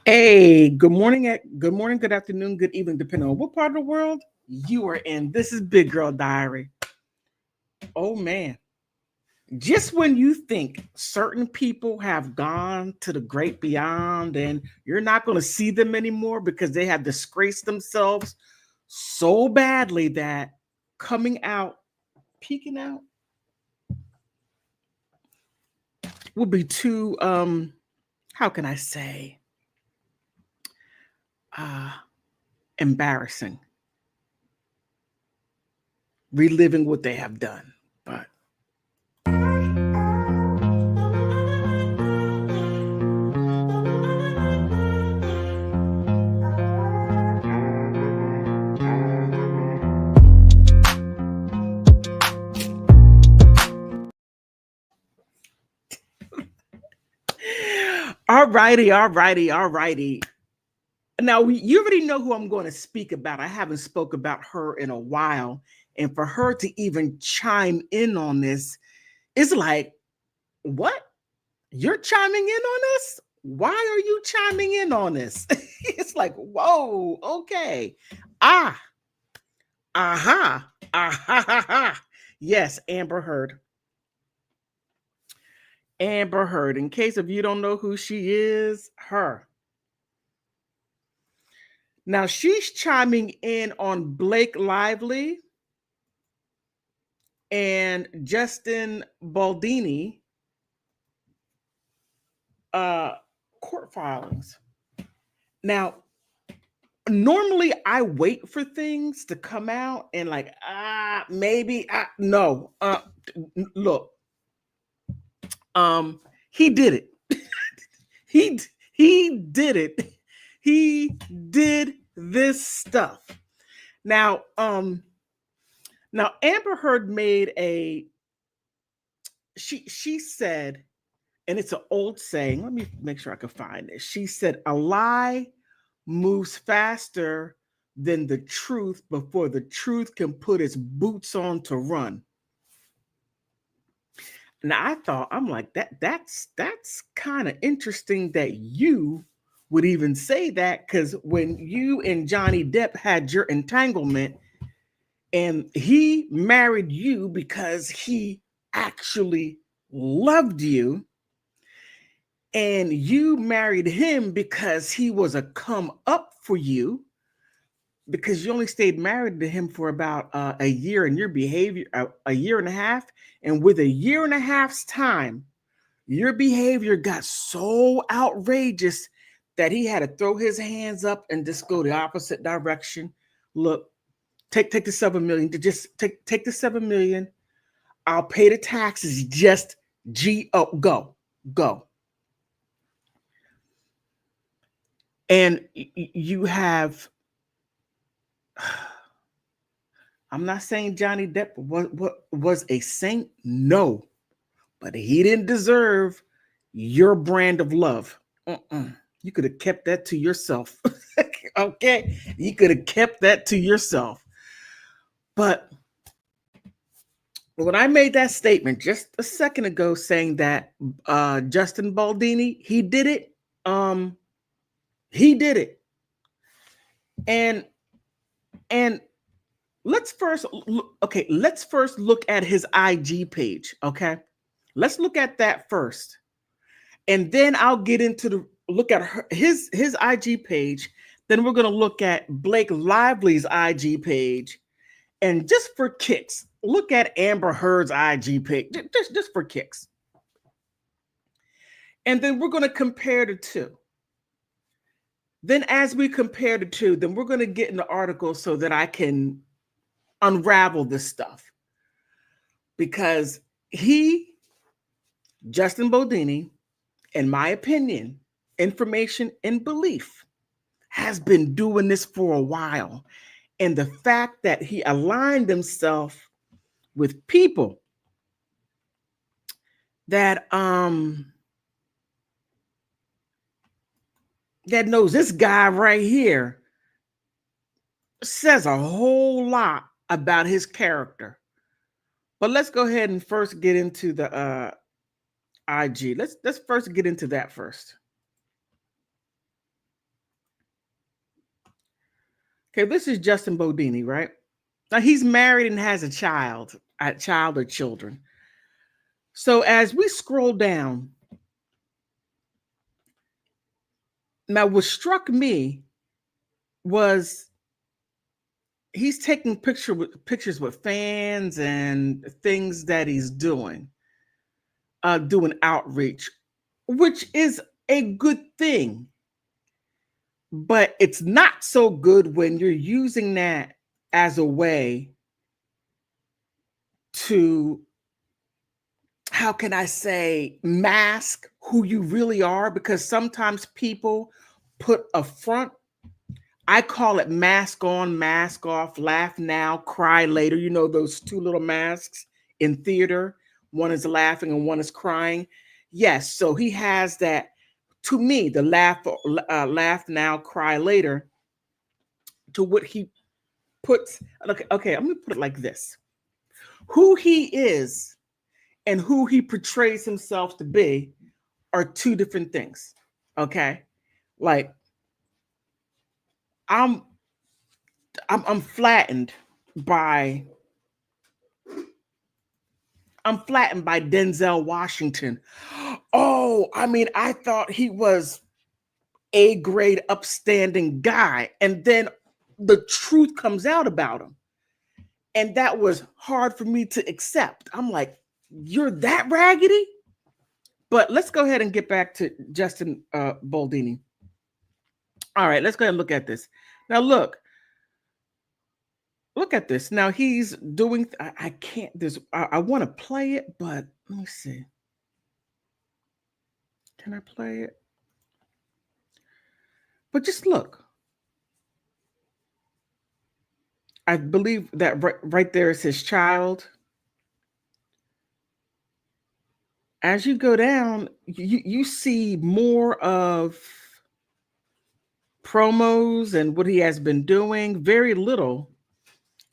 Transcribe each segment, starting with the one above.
Hey, good morning, good afternoon, good evening, depending on what part of the world you are in. This is Big Girl Diary. Oh man, just when you think certain people have gone to the great beyond and you're not going to see them anymore because they have disgraced themselves so badly that coming out, peeking out would be too how can I say uh embarrassing, reliving what they have done. But all righty. Now you already know who I'm going to speak about. I haven't spoke about her in a while, and for her to even chime in on this is like, what? You're chiming in on this? Why are you chiming in on this? It's like, whoa, okay, ah, aha, aha, ha, ha. Yes, Amber Heard. Amber Heard. In case if you don't know who she is, her. Now she's chiming in on Blake Lively and Justin Baldoni uh court filings. Now, normally I wait for things to come out and like maybe no. Look, he did it. He did it. He did this stuff. Now, now Amber Heard made a she said, and it's an old saying. Let me make sure I can find it. She said, "A lie moves faster than the truth before the truth can put its boots on to run." Now I thought, I'm like, that's kind of interesting that you would even say that, because when you and Johnny Depp had your entanglement and he married you because he actually loved you, and you married him because he was a come up for you, because you only stayed married to him for about a year, and your behavior a year and a half, and with a year and a half's time your behavior got so outrageous that he had to throw his hands up and just go the opposite direction. Look, take the 7 million, to just take the 7 million. I'll pay the taxes. Just go. And you have, I'm not saying Johnny Depp was a saint, no, but he didn't deserve your brand of love. You could have kept that to yourself. Okay, you could have kept that to yourself. But when I made that statement just a second ago, saying that Justin Baldini, um, he did it, and and let's first look at his IG page. Okay, let's look at that first, and then I'll get into the look at his IG page. Then we're gonna look at Blake Lively's IG page, and just for kicks, look at Amber Heard's IG page, just for kicks, and then we're gonna compare the two. Then, as we compare the two, then we're gonna get in the article so that I can unravel this stuff, because he, Justin Bodini, in my opinion, information and belief, has been doing this for a while. And the fact that he aligned himself with people that that knows this guy right here says a whole lot about his character. But let's go ahead and first get into the IG. Let's first get into that first. Okay, this is Justin Baldoni, right? Now he's married and has a child or children. So as we scroll down, now what struck me was he's taking pictures with fans and things that he's doing outreach, which is a good thing. But it's not so good when you're using that as a way to, how can I say, mask who you really are, because sometimes people put a front. I call it mask on, mask off, laugh now, cry later. You know, those two little masks in theater. One is laughing and one is crying. Yes, so he has that. To me, the laugh now, cry later, to what he puts. Okay, I'm gonna put it like this: who he is and who he portrays himself to be are two different things. Okay, like I'm I'm flattened by Denzel Washington. Oh, I mean, I thought he was a grade upstanding guy, and then the truth comes out about him, and that was hard for me to accept. I'm like, you're that raggedy? But let's go ahead and get back to Justin Baldoni. All right, let's go ahead and look at this. Now, look at this. Now he's doing. I can't. This. I want to play it, but let me see. Can I play it? But just look. I believe that right there is his child. As you go down, you see more of promos and what he has been doing. Very little.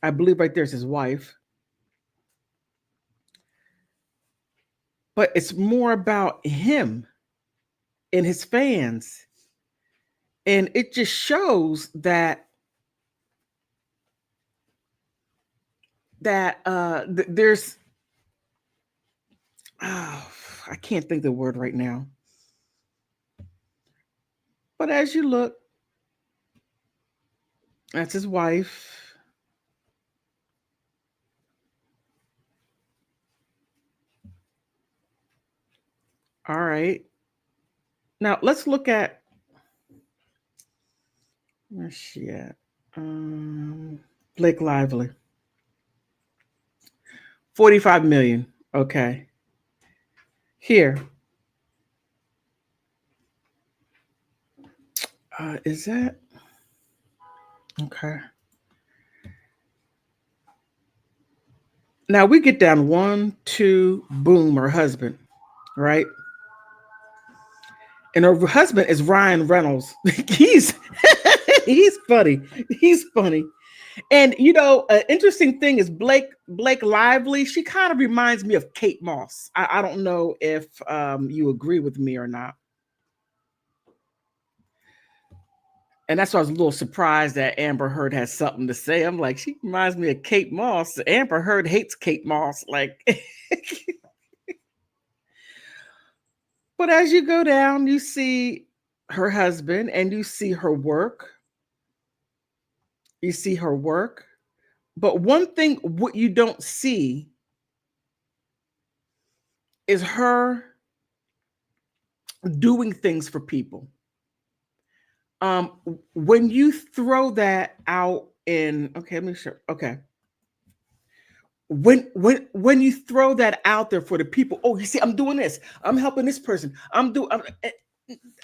I believe right there's his wife. But it's more about him and his fans. And it just shows that there's, oh, I can't think of the word right now. But as you look, that's his wife. All right. Now let's look at, where's she at? Blake Lively. 45 million. Okay. Here. Is that okay? Now we get down one, two, boom, her husband, right? And her husband is Ryan Reynolds. he's he's funny. He's funny. And you know, an interesting thing is Blake Lively. She kind of reminds me of Kate Moss. I don't know if you agree with me or not. And that's why I was a little surprised that Amber Heard has something to say. I'm like, she reminds me of Kate Moss. Amber Heard hates Kate Moss. Like, but as you go down, you see her husband and you see her work. You see her work. But one thing, what you don't see is her doing things for people. When you throw that out in, okay, let me show. Okay, when you throw that out there for the people, oh, you see, I'm doing this, I'm helping this person,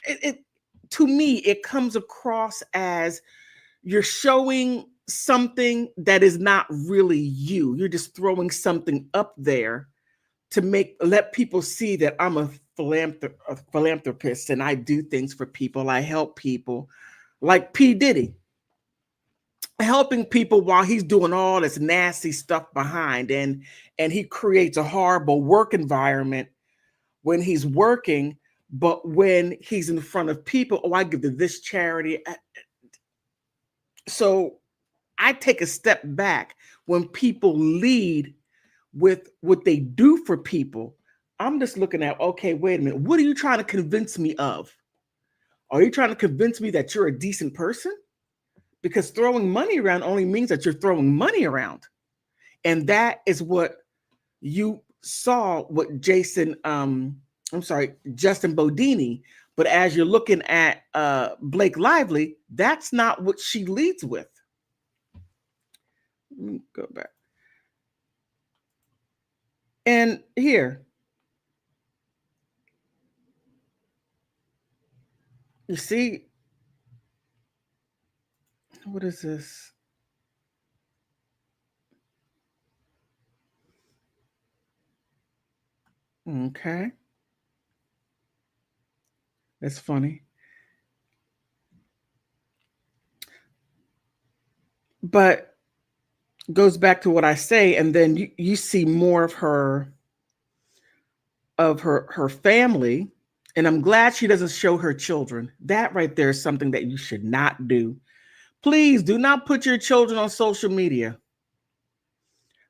it to me it comes across as you're showing something that is not really you. You're just throwing something up there to let people see that I'm a philanthropist and I do things for people. I help people, like P. Diddy, helping people while he's doing all this nasty stuff behind, and he creates a horrible work environment when he's working, but when he's in front of people, oh, I give to this charity. So I take a step back when people lead with what they do for people. I'm just looking at, okay, wait a minute. What are you trying to convince me of? Are you trying to convince me that you're a decent person? Because throwing money around only means that you're throwing money around. And that is what you saw with Justin Baldoni. But as you're looking at Blake Lively, that's not what she leads with. Let me go back. And here, you see, what is this? Okay. That's funny. But goes back to what I say, and then you see more of her family. And I'm glad she doesn't show her children. That right there is something that you should not do. Please do not put your children on social media.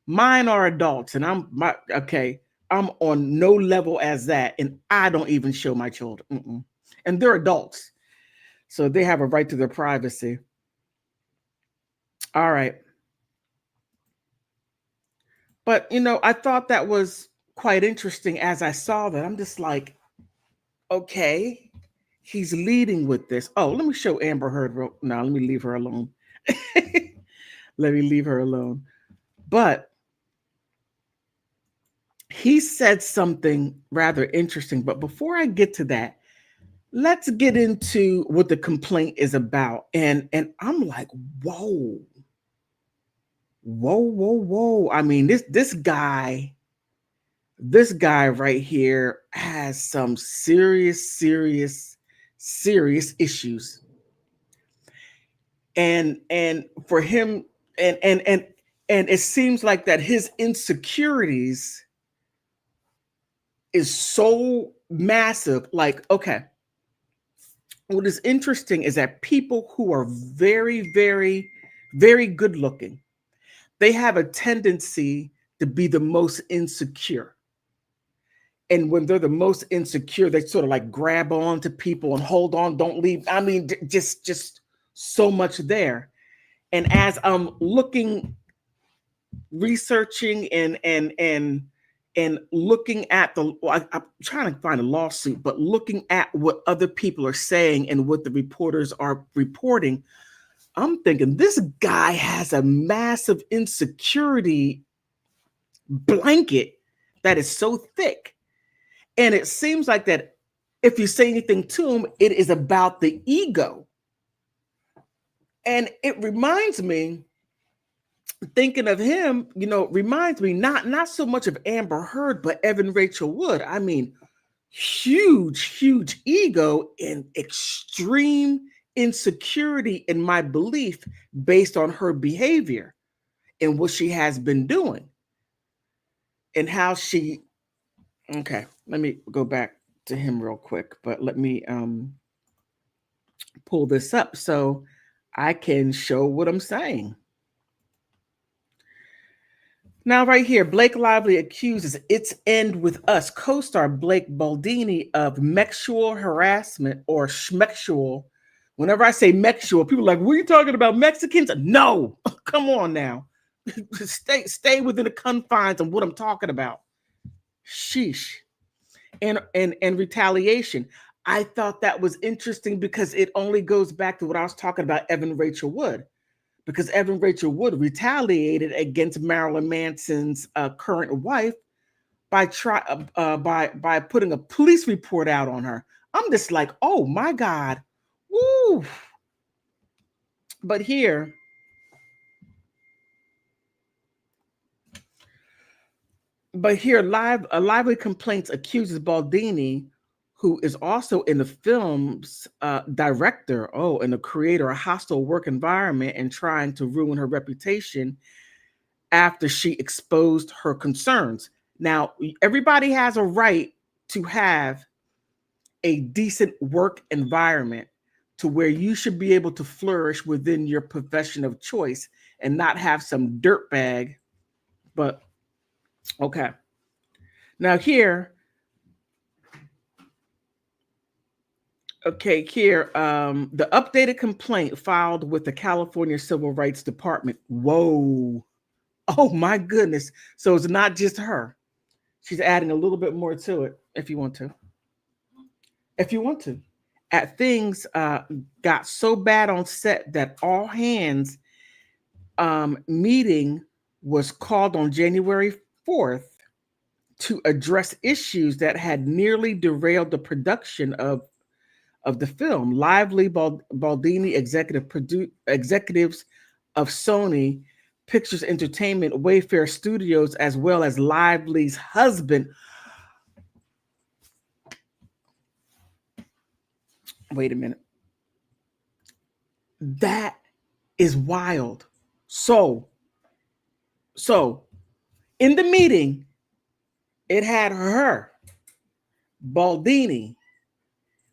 Mine are adults, and I'm on no level as that, and I don't even show my children. And they're adults, so they have a right to their privacy. All right. But I thought that was quite interesting as I saw that. I'm just like, okay, he's leading with this. Oh, let me show Amber Heard. No, let me leave her alone. Let me leave her alone. But he said something rather interesting. But before I get to that, let's get into what the complaint is about. And I'm like, whoa. I mean, this guy right here has some serious issues. And for him, and it seems like that his insecurities is so massive. Like, okay, what is interesting is that people who are very, very, very good looking, they have a tendency to be the most insecure. And when they're the most insecure, they sort of like grab on to people and hold on, don't leave. I mean, just so much there. And as I'm looking, researching and looking at I'm trying to find a lawsuit, but looking at what other people are saying and what the reporters are reporting, I'm thinking this guy has a massive insecurity blanket that is so thick. And it seems like that if you say anything to him, it is about the ego. And it reminds me, thinking of him, reminds me not so much of Amber Heard, but Evan Rachel Wood. I mean, huge ego and extreme insecurity in my belief based on her behavior and what she has been doing and how she. Okay, let me go back to him real quick, but let me pull this up so I can show what I'm saying. Now, right here, Blake Lively accuses It's End With Us co-star Blake Baldoni of sexual harassment or schmexual. Whenever I say mexual, people are like, what are you talking about, Mexicans? No, come on now. stay within the confines of what I'm talking about. Sheesh. And retaliation. I thought that was interesting because it only goes back to what I was talking about, Evan Rachel Wood. Because Evan Rachel Wood retaliated against Marilyn Manson's current wife by by putting a police report out on her. I'm just like, oh my God, woo! But here, Lively Complaints accuses Baldoni, who is also in the film's director, and the creator, a hostile work environment and trying to ruin her reputation after she exposed her concerns. Now, everybody has a right to have a decent work environment to where you should be able to flourish within your profession of choice. and not have some dirtbag. But okay. Now here, the updated complaint filed with the California Civil Rights Department. Whoa. Oh my goodness. So it's not just her. She's adding a little bit more to it if you want to. If you want to. At things got so bad on set that all hands meeting was called on January 4th to address issues that had nearly derailed the production of the film. Lively Baldoni executives of Sony Pictures Entertainment, Wayfair Studios, as well as Lively's husband. Wait a minute. That is wild. So in the meeting, it had her, Baldini,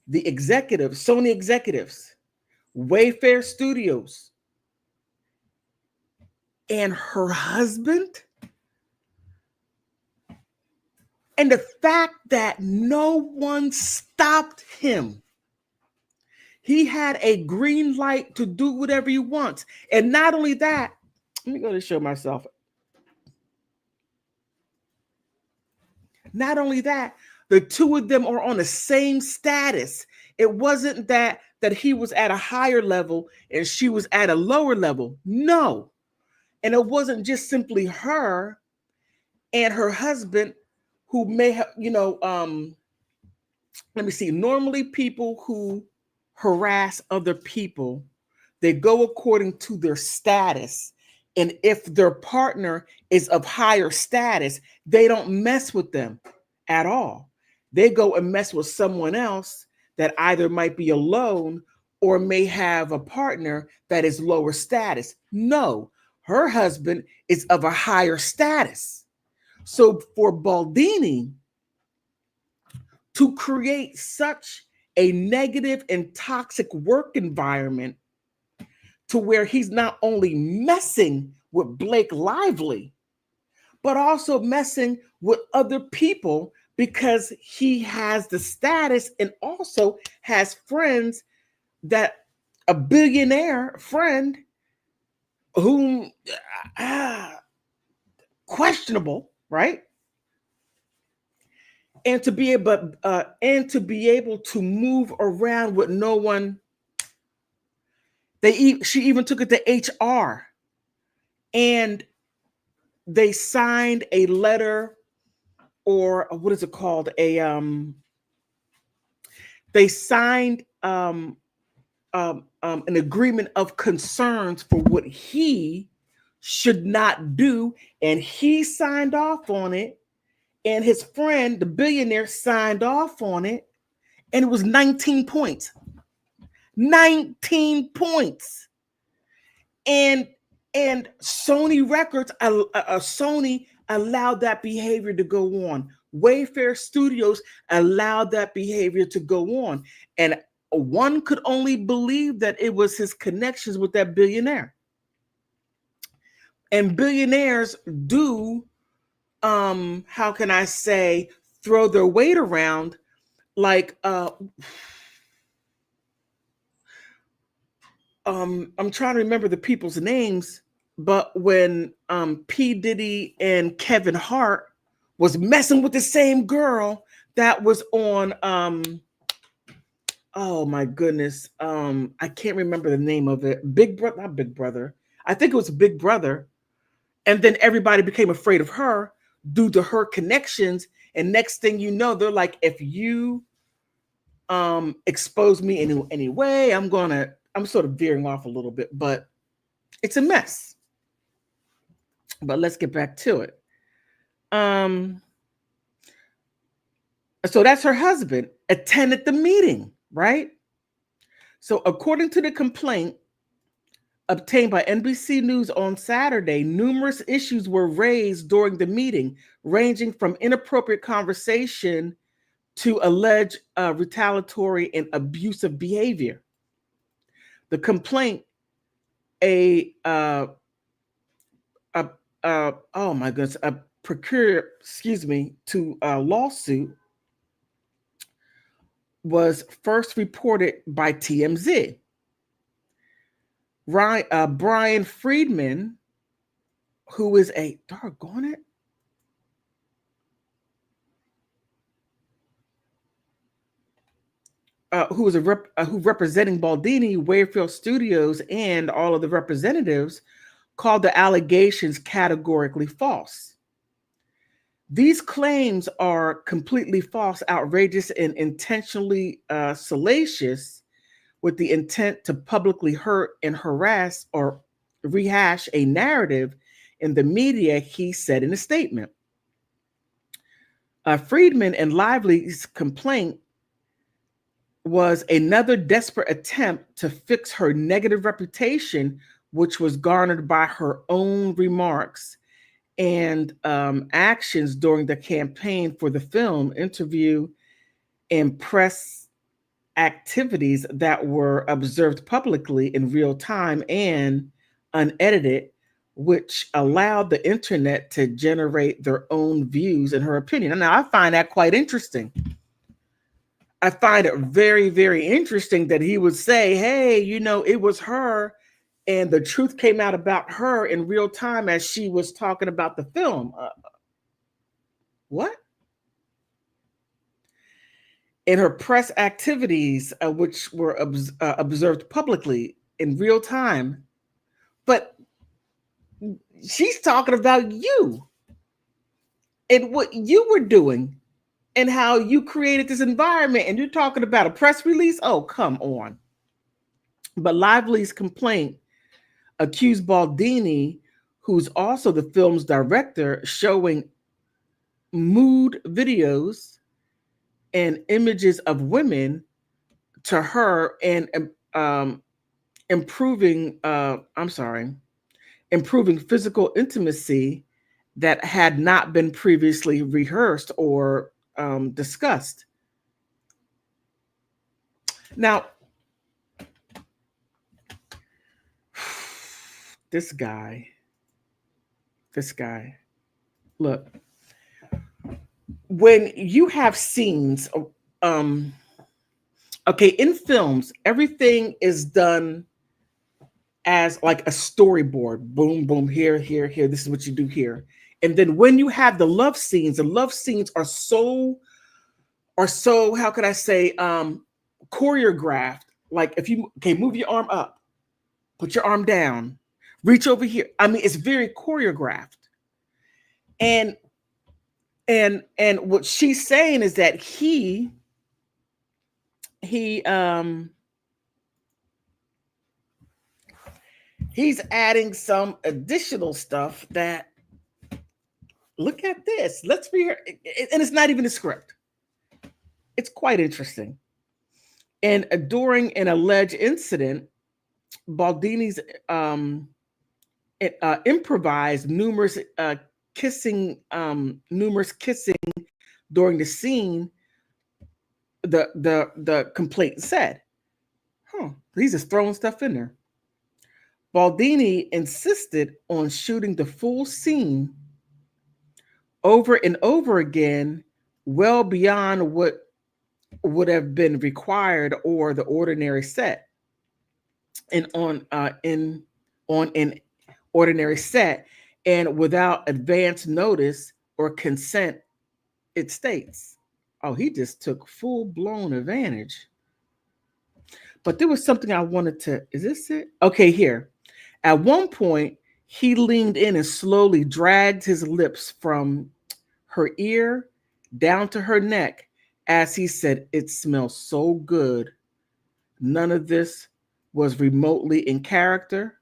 the executives, Sony executives, Wayfair Studios, and her husband. And the fact that no one stopped him. He had a green light to do whatever he wants. And not only that, let me go to show myself. Not only that, the two of them are on the same status. It wasn't that he was at a higher level and she was at a lower level. No. And it wasn't just simply her and her husband who may have, let me see. Normally people who harass other people, they go according to their status. And if their partner is of higher status, they don't mess with them at all. They go and mess with someone else that either might be alone or may have a partner that is lower status. No, her husband is of a higher status. So for Baldini to create such a negative and toxic work environment to where he's not only messing with Blake Lively, but also messing with other people because he has the status and also has friends that a billionaire friend whom questionable, right? And to be able to move around with no one. She even took it to HR, and they signed a letter, or what is it called? They signed an agreement of concerns for what he should not do, and he signed off on it, and his friend, the billionaire, signed off on it, and it was 19 points. 19 points. And Sony Records, Sony allowed that behavior to go on. Wayfair Studios allowed that behavior to go on. And one could only believe that it was his connections with that billionaire. And billionaires do, how can I say, throw their weight around like, I'm trying to remember the people's names, but when P. Diddy and Kevin Hart was messing with the same girl that was on, oh my goodness, I can't remember the name of it. Big Brother, not Big Brother. I think it was Big Brother. And then everybody became afraid of her due to her connections. And next thing you know, they're like, if you expose me in any way, I'm sort of veering off a little bit, but it's a mess. But let's get back to it. So that's her husband attended the meeting, right? So according to the complaint obtained by NBC News on Saturday, numerous issues were raised during the meeting, ranging from inappropriate conversation to alleged retaliatory and abusive behavior. The complaint, a oh my goodness, a procure, excuse me, to a lawsuit was first reported by TMZ. Brian Friedman, who is a doggone it. Who was who representing Baldoni, Wayfield Studios, and all of the representatives, called the allegations categorically false. These claims are completely false, outrageous, and intentionally salacious, with the intent to publicly hurt and harass or rehash a narrative in the media, he said in a statement. Friedman and Lively's complaint was another desperate attempt to fix her negative reputation, which was garnered by her own remarks and actions during the campaign for the film, interview, and press activities that were observed publicly in real time and unedited, which allowed the internet to generate their own views and her opinion. Now, I find that quite interesting. I find it very, very interesting that he would say, hey, it was her, and the truth came out about her in real time as she was talking about the film. What? In her press activities, which were observed publicly in real time. But she's talking about you and what you were doing and how you created this environment, and you're talking about a press release? Oh, come on. But Lively's complaint accused Baldoni, who's also the film's director, showing mood videos and images of women to her and improving physical intimacy that had not been previously rehearsed or discussed. Now, this guy, look, when you have scenes, okay, in films, everything is done as like a storyboard. Boom, boom, here, this is what you do here. And then when you have the love scenes are so, how could I say, choreographed. Like if you, move your arm up, put your arm down, reach over here. I mean, it's very choreographed. And what she's saying is that he's adding some additional stuff that, look at this. Let's read, and it's not even a script. It's quite interesting. And during an alleged incident, Baldoni's improvised numerous kissing during the scene. The complaint said, he's just throwing stuff in there. Baldoni insisted on shooting the full scene over and over again, well beyond what would have been required or the ordinary set. And on an ordinary set, and without advance notice or consent, it states. Oh, he just took full-blown advantage. But there was something I wanted to, is this it? Okay, here. At one point, he leaned in and slowly dragged his lips from her ear down to her neck as he said, "It smells so good." None of this was remotely in character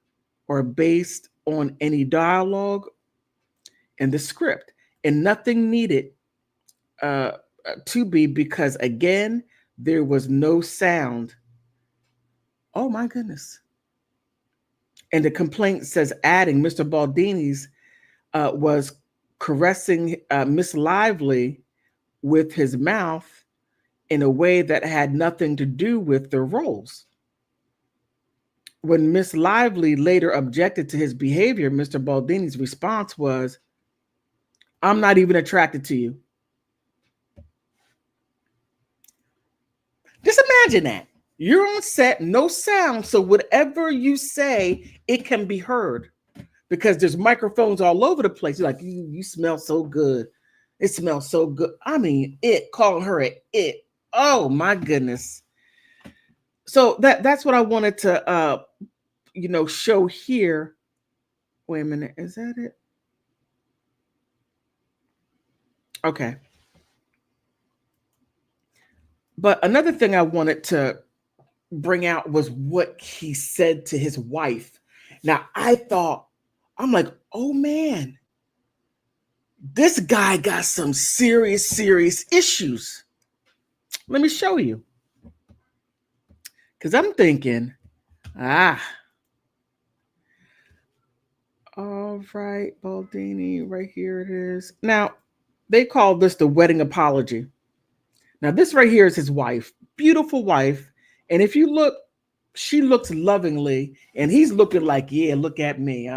or based on any dialogue in the script, and nothing needed to be, because again, there was no sound. Oh my goodness. And the complaint says, adding, Mr. Baldoni's was caressing Miss Lively with his mouth in a way that had nothing to do with their roles. When Miss Lively later objected to his behavior, Mr. Baldini's response was, "I'm not even attracted to you." Just imagine that. You're on set, no sound, so whatever you say, it can be heard because there's microphones all over the place. You're like, you smell so good. It smells so good. I mean, it, calling her a it. Oh my goodness. So that's what I wanted to show here. Wait a minute, is that it? Okay. But another thing I wanted to bring out was what he said to his wife. Now, I'm like, oh man, this guy got some serious, serious issues. Let me show you. Because I'm thinking, all right, Baldini, right here it is. Now, they call this the wedding apology. Now, this right here is his wife, beautiful wife. And if you look, she looks lovingly, and he's looking like, yeah, look at me.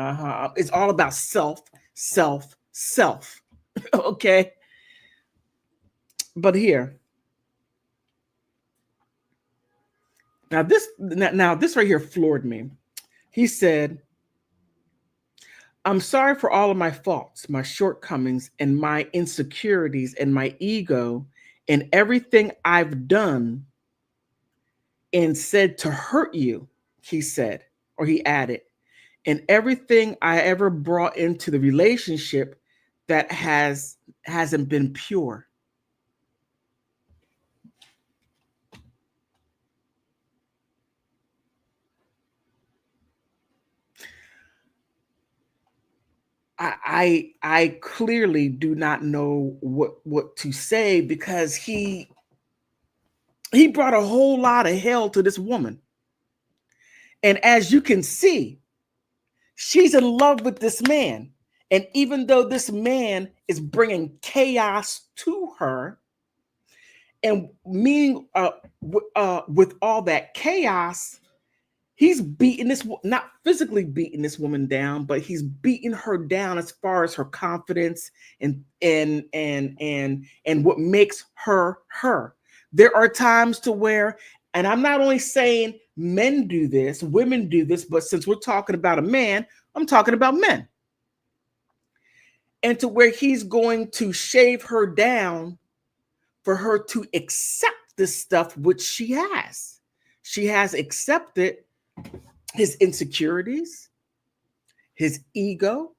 It's all about self, self, self. Okay. But here, now this right here floored me. He said, "I'm sorry for all of my faults, my shortcomings, and my insecurities, and my ego, and everything I've done and said to hurt you," he said, or he added, "and everything I ever brought into the relationship that hasn't been pure." I clearly do not know what to say because he brought a whole lot of hell to this woman. And as you can see, she's in love with this man. And even though this man is bringing chaos to her, and meaning with all that chaos, he's beating this, not physically beating this woman down, but he's beating her down as far as her confidence and what makes her her. There are times to where, and I'm not only saying men do this, women do this, but since we're talking about a man, I'm talking about men. And to where he's going to shave her down for her to accept this stuff which she has. She has accepted his insecurities, his ego,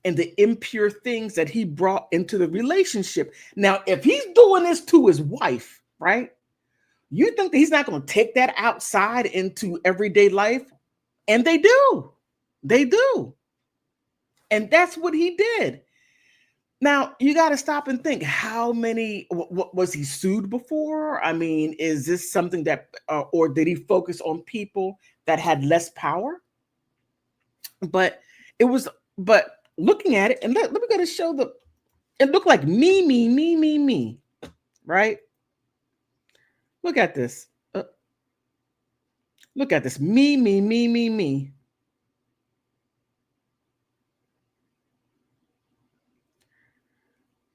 and the impure things that he brought into the relationship. Now, if he's doing this to his wife, right? You think that he's not going to take that outside into everyday life? And they do. They do. And that's what he did. Now, you got to stop and think, how many, what was he sued before? I mean, is this something that, or did he focus on people that had less power? But it was, but looking at it, and let me go to show it looked like me, right? Look at this. Look at this. Me.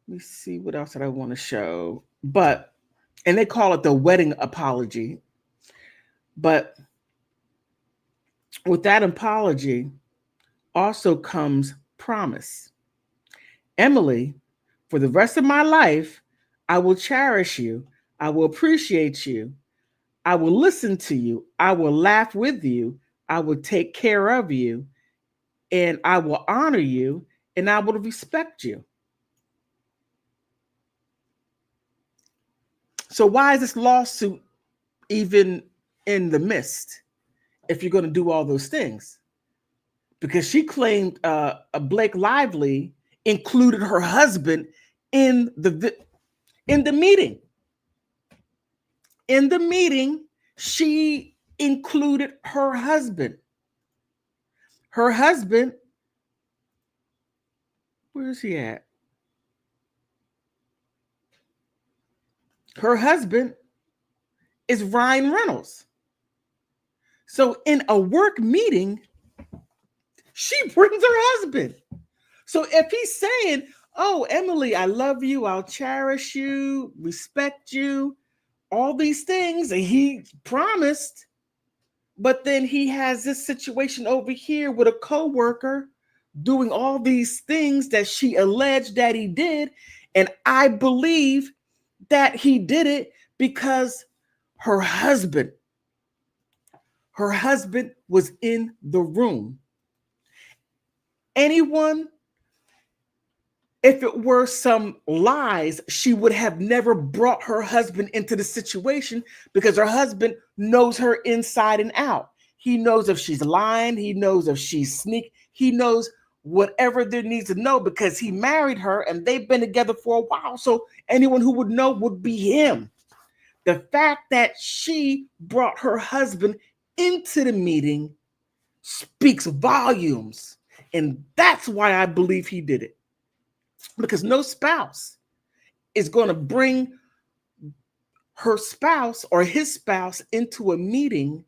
Let me see what else that I want to show. And they call it the wedding apology. But with that apology also comes promise. Emily, for the rest of my life, I will cherish you. I will appreciate you. I will listen to you. I will laugh with you. I will take care of you. And I will honor you. And I will respect you. So why is this lawsuit even in the midst if you're going to do all those things? Because she claimed Blake Lively included her husband in the meeting. In the meeting, she included her husband. Her husband, where is he at? Her husband is Ryan Reynolds. So in a work meeting, she brings her husband. So if he's saying, "Oh, Emily, I love you, I'll cherish you, respect you," all these things, and he promised, but then he has this situation over here with a coworker doing all these things that she alleged that he did, and I believe that he did it because her husband, her husband was in the room. Anyone, if it were some lies, she would have never brought her husband into the situation because her husband knows her inside and out. He knows if she's lying, he knows if she's sneaking, he knows whatever there needs to know because he married her and they've been together for a while. So anyone who would know would be him. The fact that she brought her husband into the meeting speaks volumes. And that's why I believe he did it. Because no spouse is going to bring her spouse or his spouse into a meeting,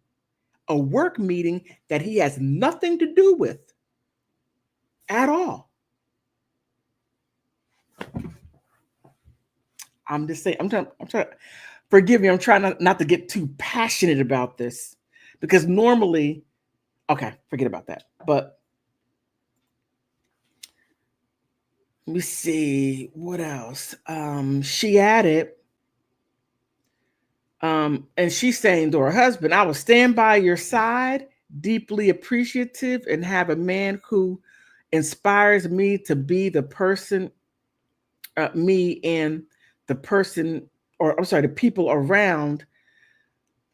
a work meeting that he has nothing to do with at all. I'm just saying, I'm trying, forgive me, I'm trying not to get too passionate about this because normally, okay, forget about that. But let me see what else. She added, and she's saying to her husband, "I will stand by your side, deeply appreciative, and have a man who inspires me to be the person, me and the person, or I'm sorry, the people around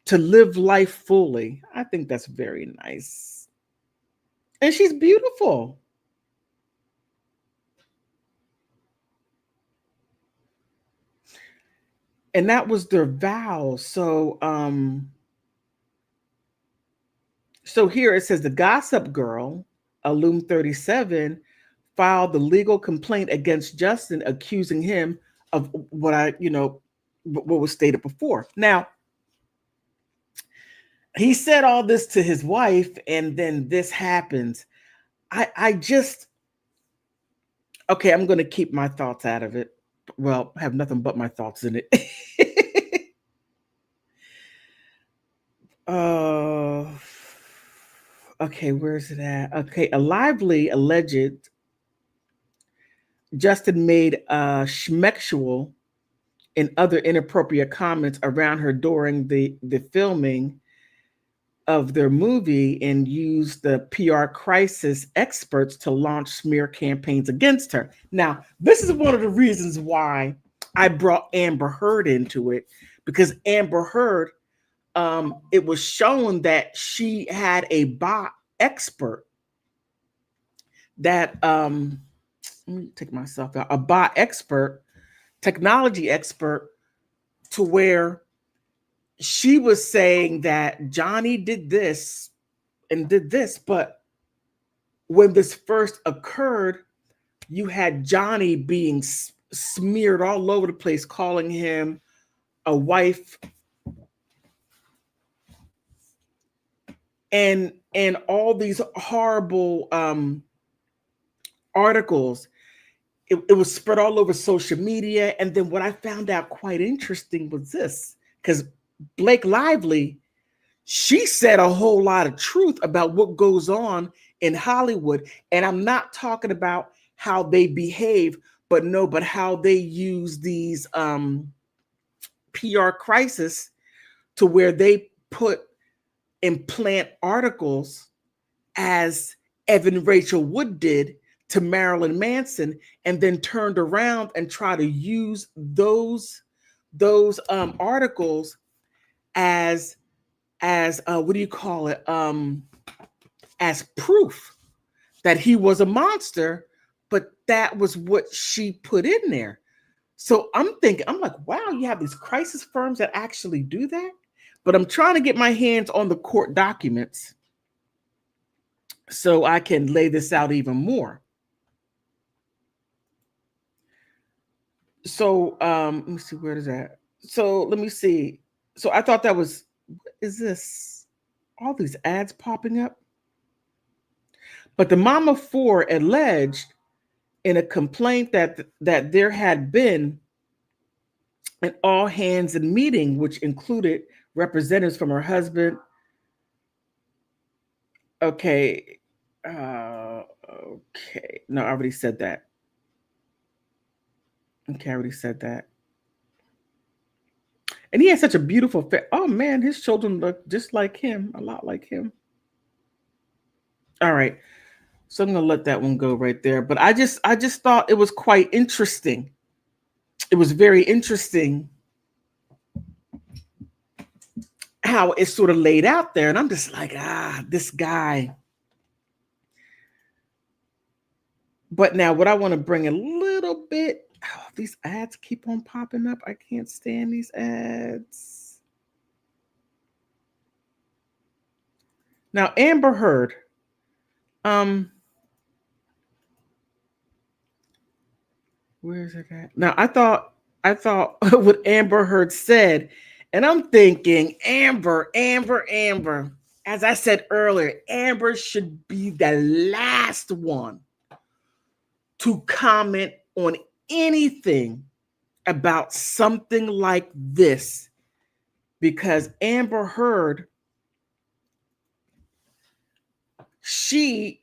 to live life fully." I think that's very nice. And she's beautiful. And that was their vow. So here it says the gossip girl, Alum 37, filed the legal complaint against Justin, accusing him of what was stated before. Now, he said all this to his wife, and then this happens. I just, okay, I'm going to keep my thoughts out of it. Well, I have nothing but my thoughts in it. uh, okay, where's it at? Okay, a lively alleged Justin made schmexual and other inappropriate comments around her during the filming of their movie and used the PR crisis experts to launch smear campaigns against her. Now, this is one of the reasons why I brought Amber Heard into it, because Amber Heard, it was shown that she had a bot expert that, let me take myself out, a bot expert, technology expert, to where she was saying that Johnny did this and did this, but when this first occurred, you had Johnny being smeared all over the place, calling him a wife, and all these horrible articles. It was spread all over social media. And then what I found out quite interesting was this, because Blake Lively, she said a whole lot of truth about what goes on in Hollywood. And I'm not talking about how they behave, but how they use these PR crisis to where they implant articles, as Evan Rachel Wood did to Marilyn Manson, and then turned around and try to use those articles as what do you call it, as proof that he was a monster, but that was what she put in there. So I'm thinking, I'm like, wow, you have these crisis firms that actually do that. But I'm trying to get my hands on the court documents so I can lay this out even more. So let me see, where is that? So let me see. So I thought that was, what is this? All these ads popping up. But the mom of four alleged in a complaint that there had been an all hands meeting, which included representatives from her husband. Okay. Okay. No, I already said that. Okay, I already said that. And he has such a beautiful face. Oh man, his children look just like him, a lot like him. All right. So I'm gonna let that one go right there. But I just thought it was quite interesting. It was very interesting how it's sort of laid out there. And I'm just like, this guy. But now what I want to bring a little bit, these ads keep on popping up. I can't stand these ads. Now, Amber Heard. Where is it at? Now, I thought what Amber Heard said, and I'm thinking, Amber. As I said earlier, Amber should be the last one to comment on anything about something like this, because Amber Heard, she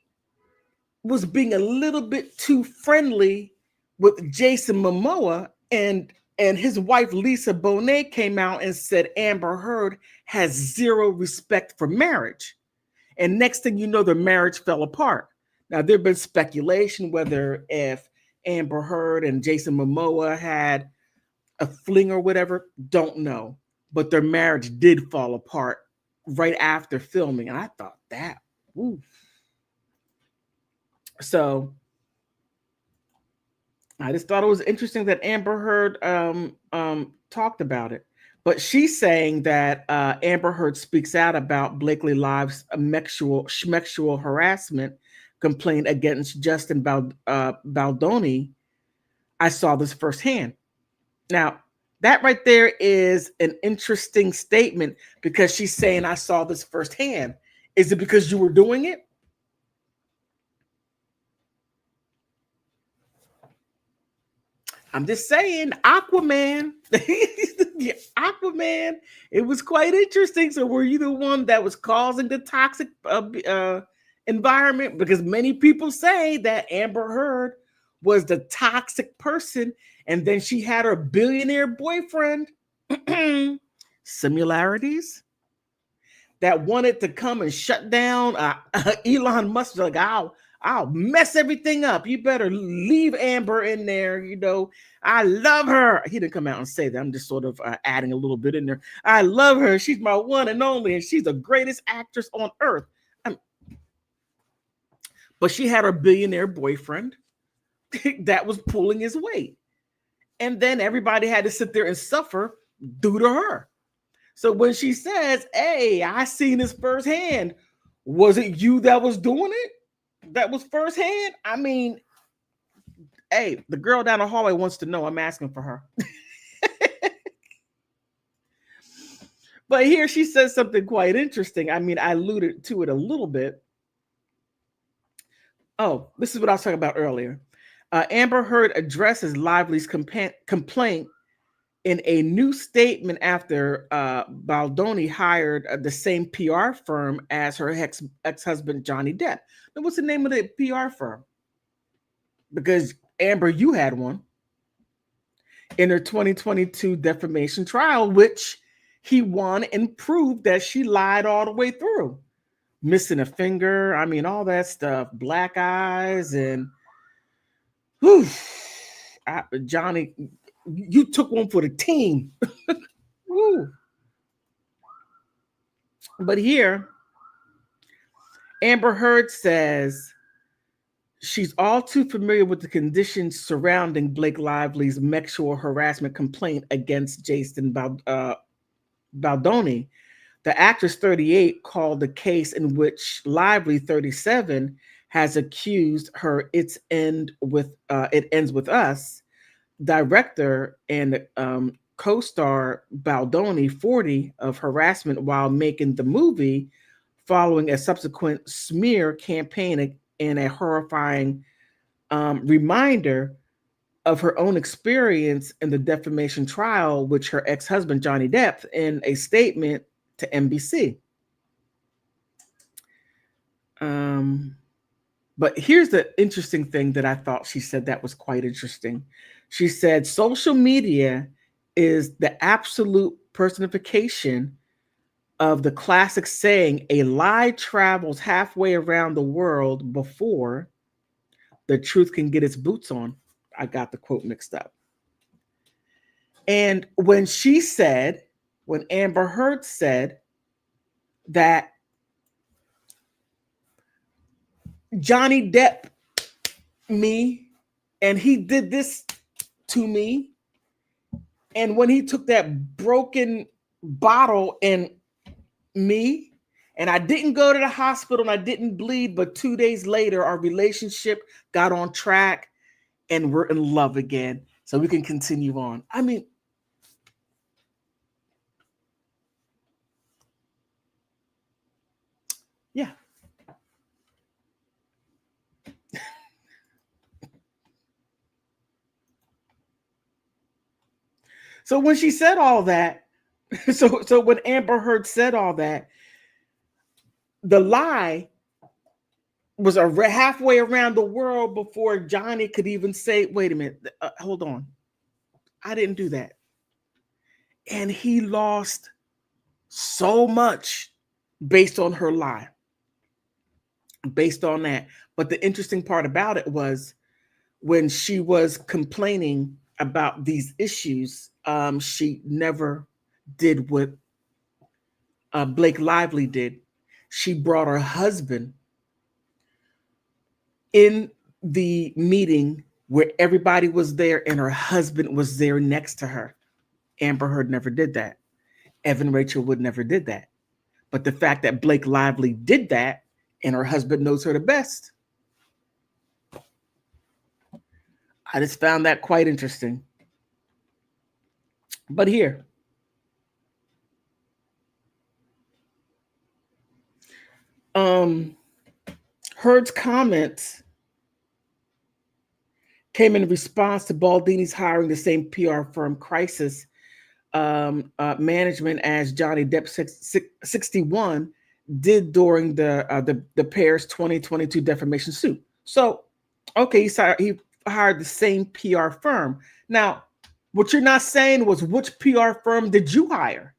was being a little bit too friendly with Jason Momoa, and his wife Lisa Bonet came out and said Amber Heard has zero respect for marriage. And next thing you know, the marriage fell apart. Now, there's been speculation whether if Amber Heard and Jason Momoa had a fling or whatever, don't know. But their marriage did fall apart right after filming. And I thought that, ooh. So I just thought it was interesting that Amber Heard talked about it. But she's saying that Amber Heard speaks out about Blakely Live's schmexual harassment complaint against Justin Baldoni. I saw this firsthand. Now, that right there is an interesting statement, because she's saying, I saw this firsthand. Is it because you were doing it? I'm just saying, Aquaman. Aquaman. It was quite interesting. So were you the one that was causing the toxic environment? Because many people say that Amber Heard was the toxic person, and then she had her billionaire boyfriend. Similarities. That wanted to come and shut down Elon Musk. Like, I'll mess everything up. You better leave Amber in there. You know, I love her. He didn't come out and say that. I'm just sort of adding a little bit in there. I love her. She's my one and only, and she's the greatest actress on earth. But she had her billionaire boyfriend that was pulling his weight. And then everybody had to sit there and suffer due to her. So when she says, hey, I seen this firsthand, was it you that was doing it? That was firsthand? I mean, hey, the girl down the hallway wants to know. I'm asking for her. But here she says something quite interesting. I mean, I alluded to it a little bit. Oh, this is what I was talking about earlier. Amber Heard addresses Lively's complaint in a new statement after Baldoni hired the same PR firm as her ex-husband, Johnny Depp. Now, what's the name of the PR firm? Because, Amber, you had one. In her 2022 defamation trial, which he won and proved that she lied all the way through. Missing a finger, I mean, all that stuff. Black eyes and... Whew, Johnny... You took one for the team. But here, Amber Heard says she's all too familiar with the conditions surrounding Blake Lively's sexual harassment complaint against Jason Baldoni. The actress, 38, called the case in which Lively, 37, has accused her It Ends With Us director and co-star Baldoni, 40, of harassment while making the movie following a subsequent smear campaign and a horrifying reminder of her own experience in the defamation trial, which her ex-husband, Johnny Depp, in a statement to NBC. But here's the interesting thing that I thought she said that was quite interesting. She said, social media is the absolute personification of the classic saying, a lie travels halfway around the world before the truth can get its boots on. I got the quote mixed up. And when Amber Heard said that Johnny Depp me and he did this to me, and when he took that broken bottle and me, and I didn't go to the hospital and I didn't bleed, but 2 days later our relationship got on track and we're in love again, so we can continue on. I mean, yeah. So when she said all that, so when Amber Heard said all that, the lie was halfway around the world before Johnny could even say, wait a minute, hold on. I didn't do that. And he lost so much based on her lie, based on that. But the interesting part about it was when she was complaining about these issues, she never did what Blake Lively did. She brought her husband in the meeting where everybody was there and her husband was there next to her. Amber Heard never did that. Evan Rachel Wood never did that. But the fact that Blake Lively did that and her husband knows her the best, I just found that quite interesting. But here, Heard's comments came in response to Baldoni's hiring the same PR firm Crisis Management as Johnny Depp 61 did during the pair's 2022 defamation suit. So, okay, he hired the same PR firm. Now, what you're not saying was which PR firm did you hire?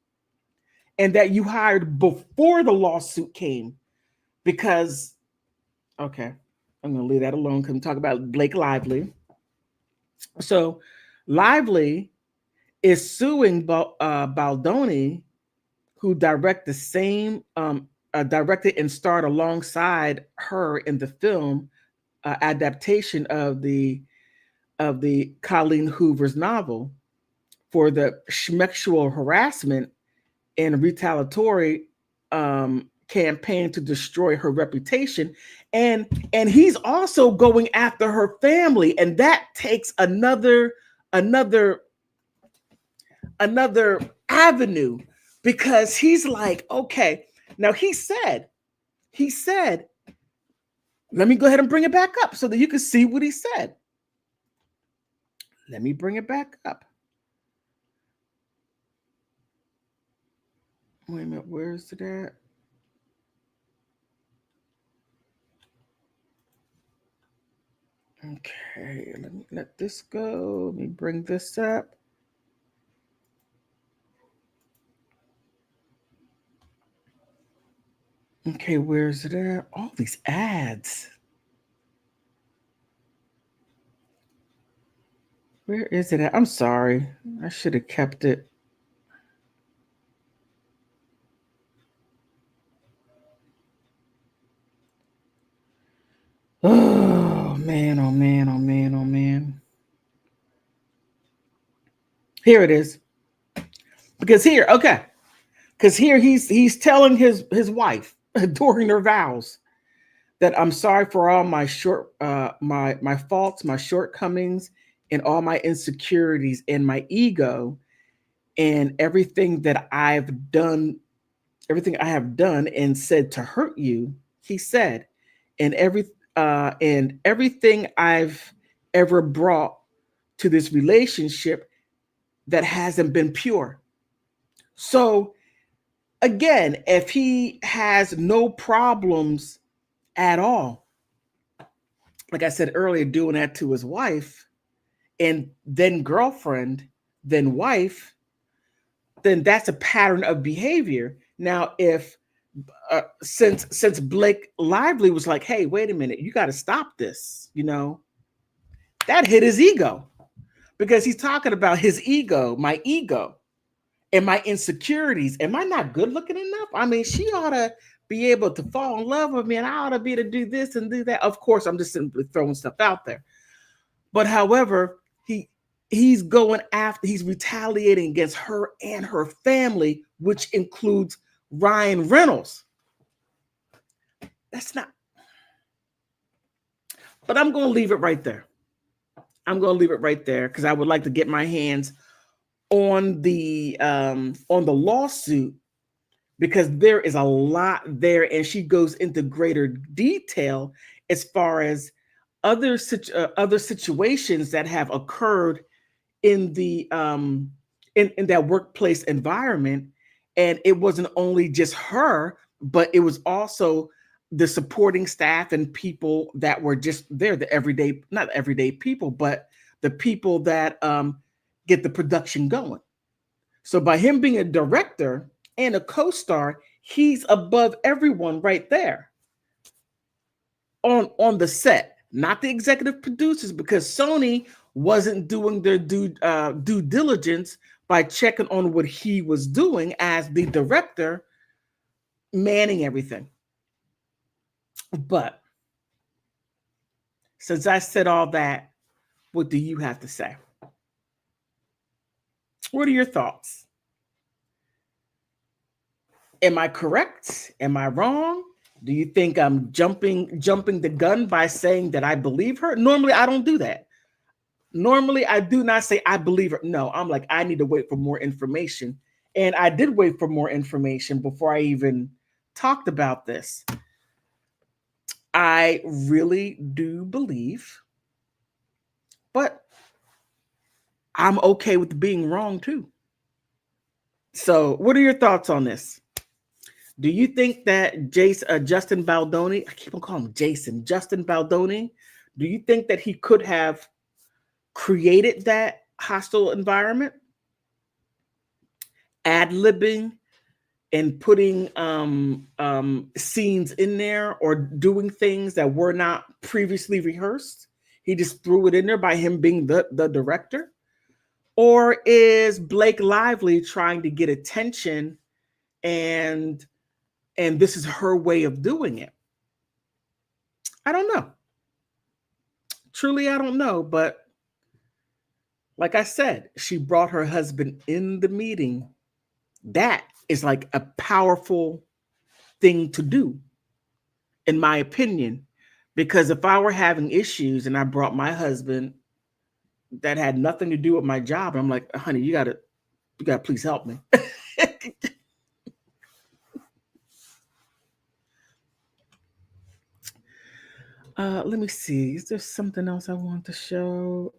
And that you hired before the lawsuit came. Because, okay, I'm going to leave that alone because I'm talking about Blake Lively. So, Lively is suing Baldoni, who directed and starred alongside her in the film adaptation of the Colleen Hoover's novel, for the sexual harassment and retaliatory campaign to destroy her reputation, and he's also going after her family, and that takes another avenue, because he's like, okay, now he said, let me go ahead and bring it back up so that you can see what he said. Let me bring it back up. Wait a minute, where's it at? Okay, let me let this go. Let me bring this up. Okay, where's it at? All these ads. Where is it at? I'm sorry. I should have kept it. Oh, man, oh, man, oh, man, oh, man. Here it is. Because here he's telling his wife during their vows that I'm sorry for all my my faults, my shortcomings, and all my insecurities and my ego and everything that I've done everything I have done and said to hurt you, he said, and everything I've ever brought to this relationship that hasn't been pure. So again, if he has no problems at all, like I said earlier, doing that to his wife and then girlfriend, then wife, then that's a pattern of behavior. Now, if since Blake Lively was like, "Hey, wait a minute, you got to stop this," that hit his ego because he's talking about his ego, and my insecurities. Am I not good looking enough? I mean, she ought to be able to fall in love with me, and I ought to be able to do this and do that. Of course, I'm just simply throwing stuff out there. But however, he's going after, he's retaliating against her and her family, which includes Ryan Reynolds. That's not. But I'm going to leave it right there. I'm going to leave it right there because I would like to get my hands on the lawsuit because there is a lot there, and she goes into greater detail as far as other situations that have occurred in the in that workplace environment, and it wasn't only just her, but it was also the supporting staff and people that were just there, the everyday, not everyday people, but the people that get the production going. So by him being a director and a co-star, he's above everyone right there on the set, not the executive producers, because Sony wasn't doing their due diligence by checking on what he was doing as the director, manning everything. But since I said all that, what do you have to say? What are your thoughts? Am I correct? Am I wrong? Do you think I'm jumping the gun by saying that I believe her? Normally, I don't do that. Normally, I do not say I believe her. No, I'm like, I need to wait for more information. And I did wait for more information before I even talked about this. I really do believe, but I'm okay with being wrong too. So, what are your thoughts on this? Do you think that Justin Baldoni, I keep on calling him Jason, Justin Baldoni, do you think that he could have created that hostile environment, ad-libbing and putting scenes in there or doing things that were not previously rehearsed? He just threw it in there by him being the director? Or is Blake Lively trying to get attention and this is her way of doing it? I don't know. Truly, I don't know. But like I said, she brought her husband in the meeting. That is like a powerful thing to do, in my opinion. Because if I were having issues and I brought my husband that had nothing to do with my job, I'm like, honey, you gotta please help me. Let me see. Is there something else I want to show?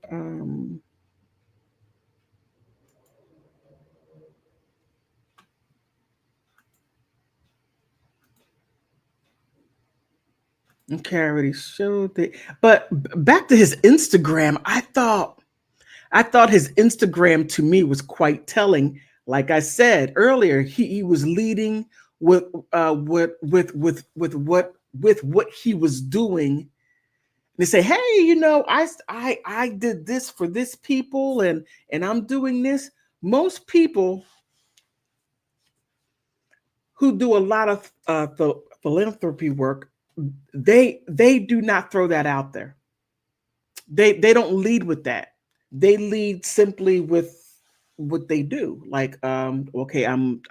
Okay, I already showed it. But back to his Instagram, I thought his Instagram to me was quite telling. Like I said earlier, he was leading with what he was doing. They say, hey, I did this for this people, and I'm doing this. Most people who do a lot of philanthropy work, they do not throw that out there. They don't lead with that. They lead simply with what they do. Like, okay, I'm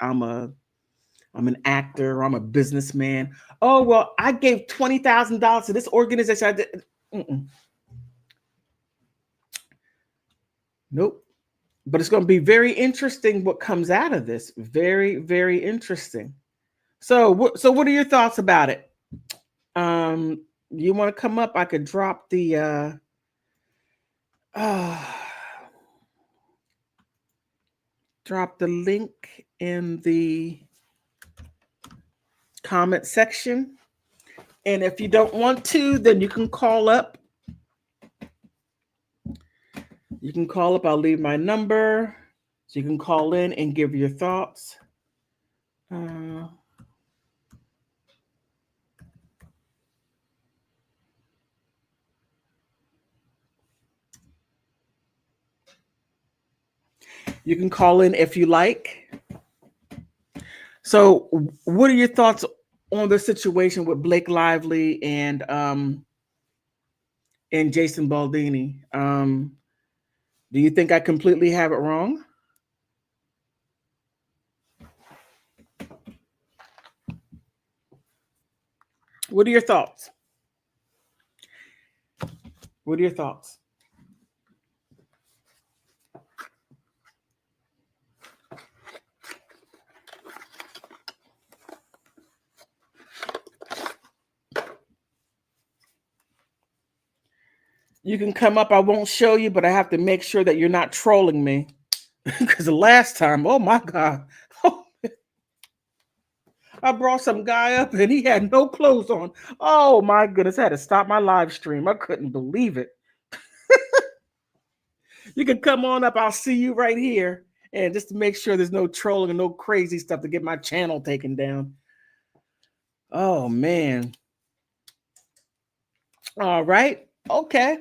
an actor, I'm a businessman. Oh well, I gave $20,000 to this organization. I did. Mm-mm. Nope. But it's going to be very interesting what comes out of this. Very, very interesting. So what are your thoughts about it? You want to come up? I could drop the uh, drop the link in the comment section. And if you don't want to, then you can call up. You can call up. I'll leave my number. So you can call in and give your thoughts. You can call in if you like. So, what are your thoughts on the situation with Blake Lively and Jason Baldoni? Do you think I completely have it wrong? What are your thoughts? What are your thoughts? You can come up. I won't show you, but I have to make sure that you're not trolling me. Because the last time, oh my God, I brought some guy up and he had no clothes on. Oh my goodness, I had to stop my live stream. I couldn't believe it. You can come on up. I'll see you right here. And just to make sure there's no trolling and no crazy stuff to get my channel taken down. Oh man. All right. Okay.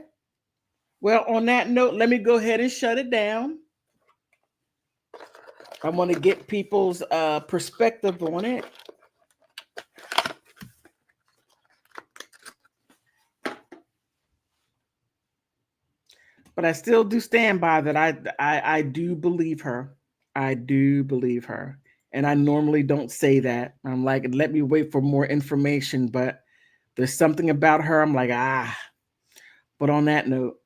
Well, on that note, let me go ahead and shut it down. I want to get people's perspective on it. But I still do stand by that. I do believe her. I do believe her. And I normally don't say that. I'm like, let me wait for more information. But there's something about her. I'm like, ah. But on that note,